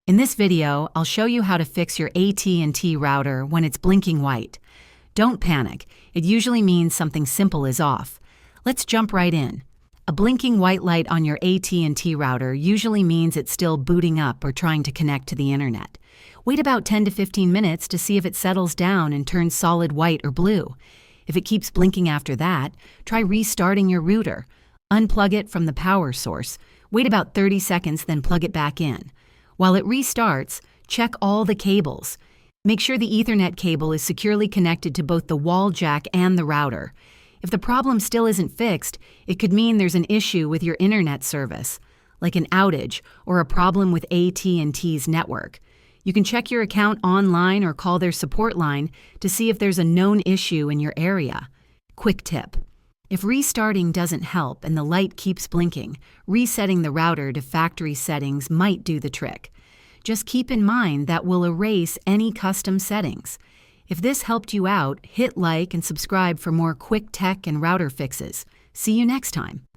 In this video, I'll show you how to fix your AT&T router when it's blinking white. Don't panic. It usually means something simple is off. Let's jump right in. A blinking white light on your AT&T router usually means it's still booting up or trying to connect to the internet. Wait about 10 to 15 minutes to see if it settles down and turns solid white or blue. If it keeps blinking after that, try restarting your router. Unplug it from the power source. Wait about 30 seconds, then plug it back in. While it restarts, check all the cables. Make sure the Ethernet cable is securely connected to both the wall jack and the router. If the problem still isn't fixed, it could mean there's an issue with your internet service, like an outage or a problem with AT&T's network. You can check your account online or call their support line to see if there's a known issue in your area. Quick tip: if restarting doesn't help and the light keeps blinking, resetting the router to factory settings might do the trick. Just keep in mind that we'll erase any custom settings. If this helped you out, hit like and subscribe for more quick tech and router fixes. See you next time.